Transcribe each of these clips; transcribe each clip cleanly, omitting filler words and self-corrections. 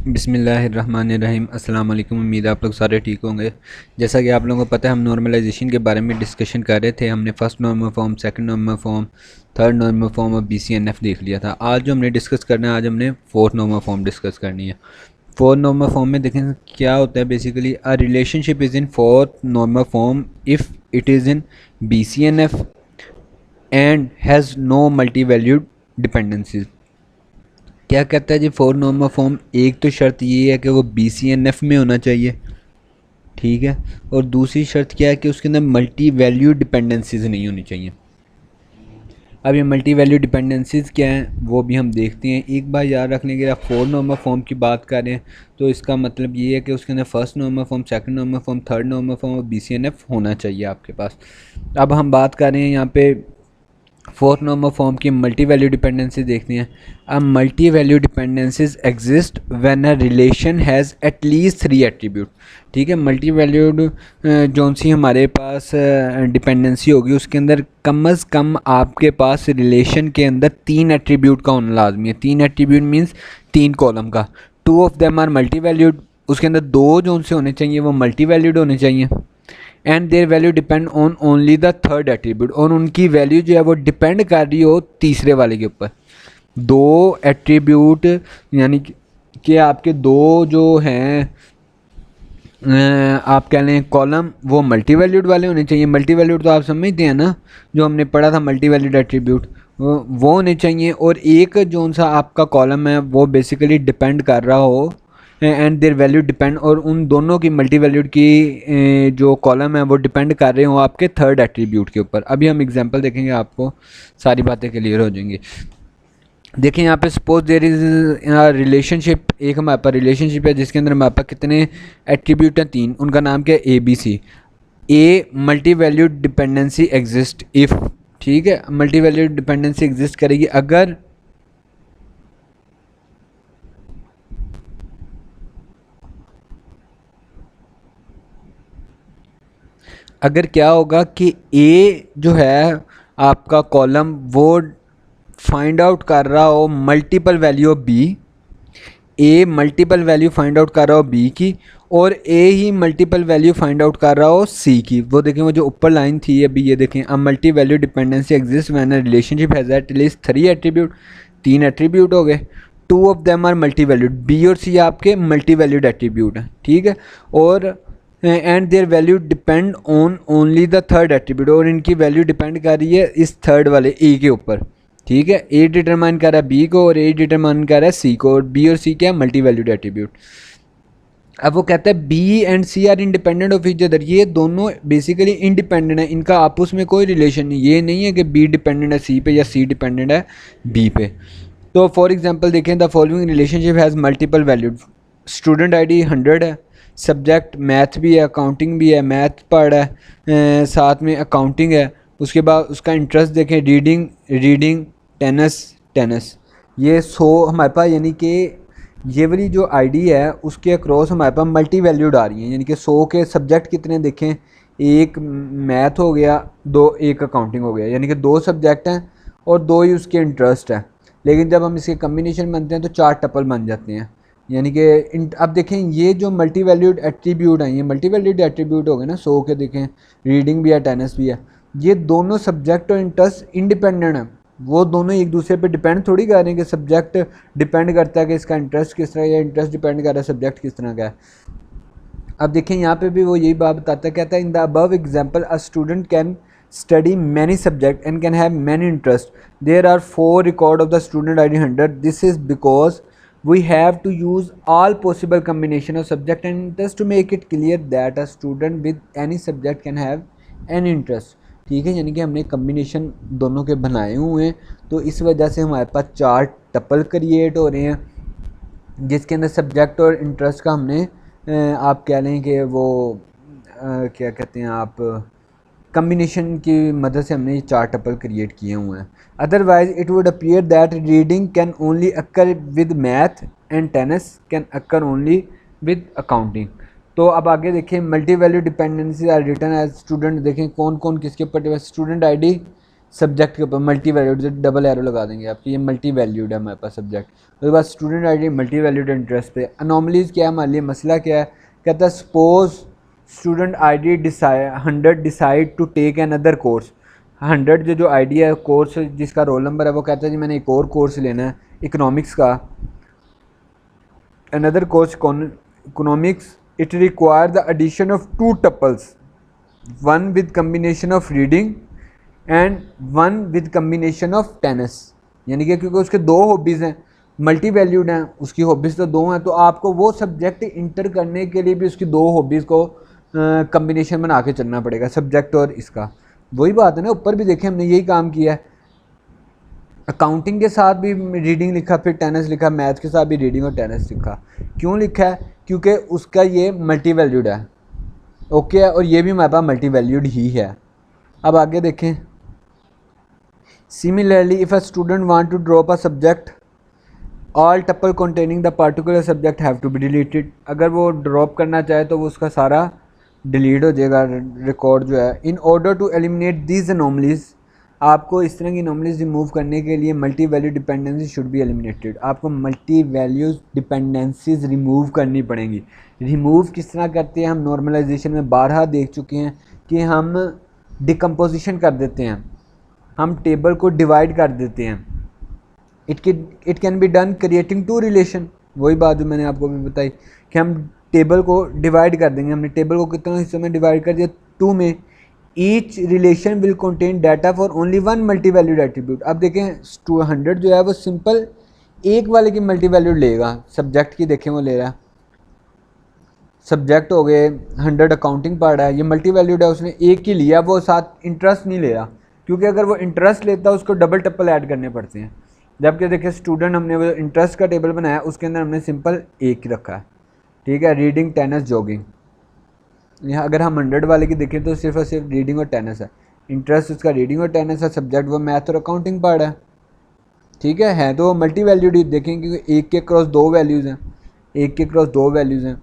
बिस्मिल्लाहिर्रहमानिर्रहीम। अस्सलाम वालेकुम। उम्मीद है आप लोग सारे ठीक होंगे। जैसा कि आप लोगों को पता है, हम नॉर्मलाइजेशन के बारे में डिस्कशन कर रहे थे। हमने first normal form, second normal form, third normal form और BCNF देख लिया था। आज जो हमने डिस्कस करना है, आज हमने फोर्थ नॉर्मल फॉर्म डिस्कस करनी है। फोर्थ नॉर्मल फॉर्म में देखें क्या होता है। Basically a relationship is in fourth normal form if it is in BCNF and has no multi valued dependencies. क्या कहता है जी फोर नॉर्मल फॉर्म? एक तो शर्त ये है कि वो BCNF में होना चाहिए, ठीक है। और दूसरी शर्त क्या है कि उसके अंदर मल्टी वैल्यू डिपेंडेंसीज नहीं होनी चाहिए। अब ये मल्टी वैल्यू डिपेंडेंसीज क्या हैं वो भी हम देखते हैं। एक बार याद रखने के लिए, आप फोर नॉर्मल फॉर्म की बात कर रहे हैं तो इसका मतलब ये है कि उसके अंदर first normal form, second normal form, third normal form और BCNF होना चाहिए आपके पास। अब हम बात कर रहे हैं यहाँ पे फोर्थ नॉर्मल फॉर्म की मल्टी वैल्यू डिपेंडेंसी देखते हैं। अब multi value dependencies exist when a relation has at least 3 attribute, ठीक है। मल्टी वैल्यूड जौन सी हमारे पास डिपेंडेंसी होगी उसके अंदर कम अज़ कम आपके पास रिलेशन के अंदर 3 एट्रीब्यूट का होना लाजमी है। 3 एट्रीब्यूट मीन्स 3 कॉलम का। 2 of them are multi valued, उसके अंदर 2 जो से होने चाहिए वो मल्टी वैल्यूड होने चाहिए। And their value depend on only the third attribute, और उनकी वैल्यू जो है वो डिपेंड कर रही हो तीसरे वाले के ऊपर। 2 एट्रीब्यूट यानी कि आपके 2 जो हैं आप कह लें कॉलम, वो मल्टी वैल्यूड वाले होने चाहिए। मल्टी वैल्यूड तो आप समझते हैं ना, जो हमने पढ़ा था मल्टी वैल्यूड एट्रीब्यूट, वो होने चाहिए। और एक जो सा आपका कॉलम है वो बेसिकली डिपेंड कर रहा हो एंड देयर वैल्यू डिपेंड, और उन दोनों की मल्टी वैल्यूड की जो कॉलम है वो डिपेंड कर रहे हो आपके थर्ड एट्रीब्यूट के ऊपर। अभी हम एग्जांपल देखेंगे, आपको सारी बातें क्लियर हो जाएंगी। देखिए यहाँ पे सपोज देयर इज रिलेशनशिप, एक हमारे पास रिलेशनशिप है जिसके अंदर हमारे पास कितने एट्रीब्यूट हैं? 3। उनका नाम क्या है? ABC। A multi valued dependency exist if, ठीक है। मल्टी वैल्यूड डिपेंडेंसी एग्जिस्ट करेगी अगर क्या होगा कि ए जो है आपका कॉलम वो फाइंड आउट कर रहा हो multiple value of B. A multiple value find out कर रहा हो बी की, और ए ही मल्टीपल वैल्यू फाइंड आउट कर रहा हो सी की। वो देखें, वो जो ऊपर लाइन थी अभी, ये देखें, a multi value dependency exist when a relationship has at least 3 attribute. 3 attribute हो गए। 2 of them are multi valued, B और सी आपके मल्टी वैल्यूड एट्रीब्यूट हैं, ठीक है। और and their value depend on only the third attribute, और इनकी वैल्यू डिपेंड कर रही है इस थर्ड वाले ए के ऊपर, ठीक है। ए डिटरमाइन कर रहा है बी को और ए डिटरमाइन कर रहा है सी को, और बी और सी क्या है? Multi valued attribute. अब वो कहता है B and C are independent of each other, ये दोनों बेसिकली इंडिपेंडेंट है, इनका आपस में कोई रिलेशन नहीं। ये नहीं है कि बी डिपेंडेंट है सी पे या सी डिपेंडेंट है बी पे। तो फॉर एग्जांपल देखें, the following relationship has multiple valued. Student ID 100 है, सब्जेक्ट मैथ भी है, अकाउंटिंग भी है, मैथ पढ़ है, साथ में अकाउंटिंग है। उसके बाद उसका इंटरेस्ट देखें, रीडिंग रीडिंग, टेनिस टेनिस। ये 100 हमारे पास, यानी कि ये वाली जो ID है उसके अक्रॉस हमारे पास मल्टी वैल्यूड आ रही है। यानी कि 100 के सब्जेक्ट कितने देखें, एक मैथ हो गया, एक अकाउंटिंग हो गया, यानी कि 2 सब्जेक्ट हैं और 2 ही उसके इंटरेस्ट है। लेकिन जब हम इसके कम्बिनेशन बनते हैं तो 4 टपल बन जाते हैं। यानी कि अब देखें, ये जो मल्टी वैल्यूड एट्रीब्यूट हैं, ये मल्टी वैल्यूड एट्रीब्यूट हो गए ना 100 के। देखें, रीडिंग भी है, टेनिस भी है, ये दोनों सब्जेक्ट और इंटरेस्ट इंडिपेंडेंट हैं। वो दोनों एक दूसरे पे डिपेंड थोड़ी कर रहे हैं कि सब्जेक्ट डिपेंड करता है कि इसका इंटरेस्ट किस तरह, या इंटरेस्ट डिपेंड कर रहा है सब्जेक्ट किस तरह का है। अब देखें यहाँ पे भी वो यही बात बताता है, कहता है in the above example a student can study many subjects and can have many interests. There are 4 record of the student ID 100. This is because we have to use all possible combination of subject and interest to make it clear that a student with any subject can have any interest. ठीक है, यानी कि हमने combination दोनों के बनाए हुए हैं, तो इस वजह से हमारे पास 4 टपल क्रिएट हो रहे हैं जिसके अंदर सब्जेक्ट और इंटरेस्ट का हमने आप कह लें कि वो क्या कहते हैं आप, कम्बिनेशन की मदद से हमने ये 4 टपल क्रिएट किए हुए हैं। Otherwise it would appear that reading can only occur with math and tennis can occur only with accounting. तो अब आगे देखें, multi value dependency are written as student. देखें कौन कौन किसके ऊपर, स्टूडेंट ID सब्जेक्ट के ऊपर मल्टी वैल्यूड, डबल एरो लगा देंगे आपकी, ये मल्टी वैल्यूड है हमारे पास सब्जेक्ट। उसके बाद student ID multi valued interest पे। अनोमलीज क्या है हमारे लिए, मसला क्या है, कहता है suppose student ID 100 decide to take an other course. 100 जो आईडी है कोर्स जिसका रोल नंबर है वो कहता है जी मैंने एक और कोर्स लेना है इकोनॉमिक्स का, another course economics, it require the addition of 2 tuples, one with combination of reading and one with combination of tennis. यानी कि क्योंकि उसके 2 हॉबीज़ हैं, मल्टी वैल्यूड हैं, उसकी हॉबीज़ तो 2 हैं, तो आपको वो सब्जेक्ट इंटर करने के लिए भी उसकी 2 हॉबीज़ को कम्बिनेशन बना के चलना पड़ेगा, सब्जेक्ट और इसका। वही बात है ना, ऊपर भी देखें हमने यही काम किया है, अकाउंटिंग के साथ भी रीडिंग लिखा, फिर टेनिस लिखा, मैथ के साथ भी रीडिंग और टेनिस लिखा। क्यों लिखा है, क्योंकि उसका ये मल्टी वैल्यूड है, ओके है, और ये भी हमारे पास मल्टी वैल्यूड ही है। अब आगे देखें, similarly if a student want to drop a subject, all tuple containing the particular subject have to be deleted. अगर वो ड्रॉप करना चाहे तो वो उसका सारा डिलीट हो जाएगा रिकॉर्ड जो है। In order to eliminate these anomalies, आपको इस तरह की अनोमलीज रिमूव करने के लिए multi value dependency should be eliminated. आपको मल्टी वैल्यूज डिपेंडेंसीज रिमूव करनी पड़ेंगी। रिमूव किस तरह करते हैं, हम नॉर्मलाइजेशन में बारहा देख चुके हैं कि हम डिकम्पोजिशन कर देते हैं, हम टेबल को डिवाइड कर देते हैं। It can be done creating 2 relation, वही बात जो मैंने आपको भी बताई कि हम टेबल को डिवाइड कर देंगे। हमने टेबल को कितने हिस्सों में डिवाइड कर दिया, 2 में। Each relation will contain data for only 1 multi valued attribute. अब देखें 100 जो है वो सिंपल एक वाले की मल्टी वैल्यूड लेगा, सब्जेक्ट की देखें वो ले रहा है, सब्जेक्ट हो गए 100 अकाउंटिंग पार्ट है, ये मल्टी वैल्यूड है, उसने एक ही लिया, वो साथ इंटरेस्ट नहीं ले रहा, क्योंकि अगर वो इंटरेस्ट लेता है उसको डबल टप्पल ऐड करने पड़ते हैं। जबकि देखिए स्टूडेंट हमने वो इंटरेस्ट का टेबल बनाया, उसके अंदर हमने सिंपल एक रखा है, ठीक है, रीडिंग टेनिस जॉगिंग। यहाँ अगर हम 100 वाले की देखें तो सिर्फ और सिर्फ रीडिंग और टेनिस है, इंटरेस्ट उसका रीडिंग और टेनिस है, सब्जेक्ट वो मैथ और अकाउंटिंग पार्ट है, ठीक है तो मल्टी वैल्यूड ही देखें क्योंकि एक के क्रॉस 2 वैल्यूज़ हैं, एक के क्रॉस 2 वैल्यूज़ हैं।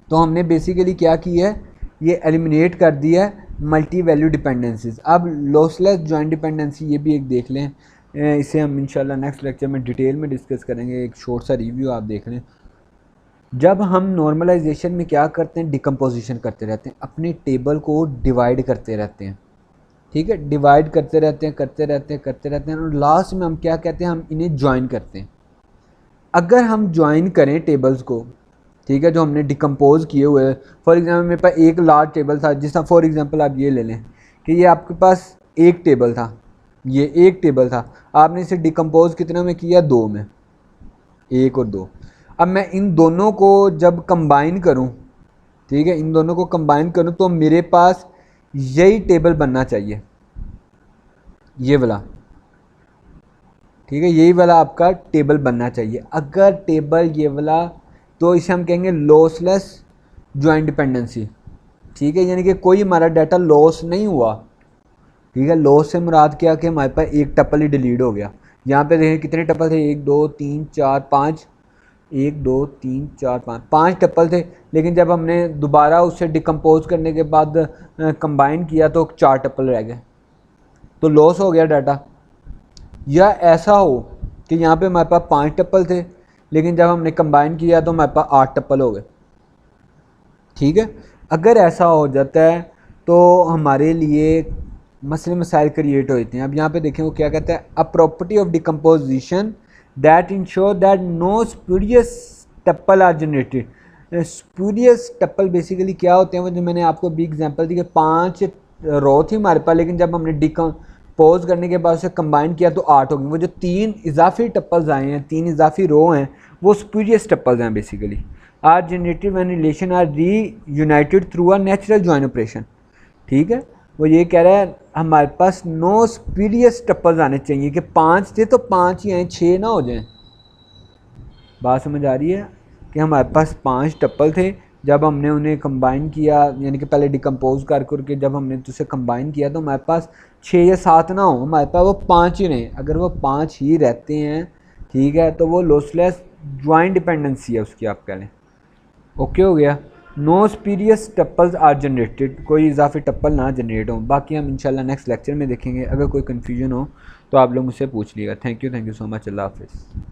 तो हमने बेसिकली क्या किया है, ये एलिमिनेट कर दिया है मल्टी वैल्यू डिपेंडेंसीज। अब लॉसलेस जॉइंट डिपेंडेंसी ये भी एक देख लें, इसे हम इंशाल्लाह नेक्स्ट लेक्चर में डिटेल में डिस्कस करेंगे, एक शॉर्ट सा रिव्यू आप देख लें। जब हम नॉर्मलाइजेशन में क्या करते हैं, डिकम्पोजिशन करते रहते हैं, अपने टेबल को डिवाइड करते रहते हैं, ठीक है, डिवाइड करते रहते हैं और लास्ट में हम क्या कहते हैं, हम इन्हें ज्वाइन करते हैं। अगर हम ज्वाइन करें टेबल्स को, ठीक है, जो हमने डिकम्पोज किए हुए, फॉर एग्जांपल मेरे पास एक लार्ज टेबल था, जिस तरह फॉर एग्जांपल आप ये ले लें कि ये आपके पास एक टेबल था, ये एक टेबल था, आपने इसे डिकम्पोज कितना में किया, 2 में, 1 और 2। अब मैं इन दोनों को जब कंबाइन करूं, ठीक है, इन दोनों को कंबाइन करूं तो मेरे पास यही टेबल बनना चाहिए, ये वाला, ठीक है, यही वाला आपका टेबल बनना चाहिए। अगर टेबल ये वाला, तो इसे हम कहेंगे लॉसलेस जॉइंट डिपेंडेंसी, ठीक है, यानी कि कोई हमारा डाटा लॉस नहीं हुआ, ठीक है। लॉस से मुराद क्या कि हमारे पास एक टपल ही डिलीट हो गया। यहाँ पे देखें कितने टपल थे, 1 2 3 4 5, 1 2 3 4 5, 5 टपल थे, लेकिन जब हमने दोबारा उसे डिकम्पोज करने के बाद कंबाइन किया तो 4 टपल रह गए, तो लॉस हो गया डाटा। या ऐसा हो कि यहाँ पे हमारे पास 5 टपल थे, लेकिन जब हमने कंबाइन किया तो हमारे पास 8 टपल हो गए, ठीक है। अगर ऐसा हो जाता है तो हमारे लिए मसले मसाइल क्रिएट होते हैं। अब यहाँ पे देखें वो क्या कहता है, a property of decomposition that ensure that no spurious tuple are generated. Spurious tuple basically क्या होते हैं, वो जो मैंने आपको भी एग्जांपल दी कि 5 रो थी हमारे पास, लेकिन जब हमने डिकम्पोज करने के बाद उसे कंबाइन किया तो 8 हो गई। वो जो 3 इजाफी टप्पल्स आए हैं, 3 इजाफी रो हैं, वो स्पूरियस टप्पल्स हैं basically. Are generated when relation are reunited through a natural join operation, ठीक है। वो ये कह रहा है हमारे पास नो स्पूरियस टप्पल्स आने चाहिए कि 5 थे तो 5 ही आए, 6 ना हो जाएं। बात समझ आ रही है कि हमारे पास 5 टप्पल थे, जब हमने उन्हें कंबाइन किया, यानी कि पहले डिकम्पोज कर करके जब हमने उसे कंबाइन किया तो हमारे पास 6 या 7 ना हो, हमारे पास वो 5 ही रहें। अगर वो 5 ही रहते हैं, ठीक है, तो वो लॉसलेस ज्वाइंट डिपेंडेंसी है उसकी, आप कह लें। ओके हो गया। नो स्पीरियस टप्पल्स आर जनरेटेड, कोई इजाफी टप्पल ना जनरेट हो। बाकी हम इंशाल्लाह नेक्स्ट लेक्चर में देखेंगे। अगर कोई कन्फ्यूजन हो तो आप लोग मुझसे पूछ लीजिएगा। Thank you so much. Allah हाफिज़।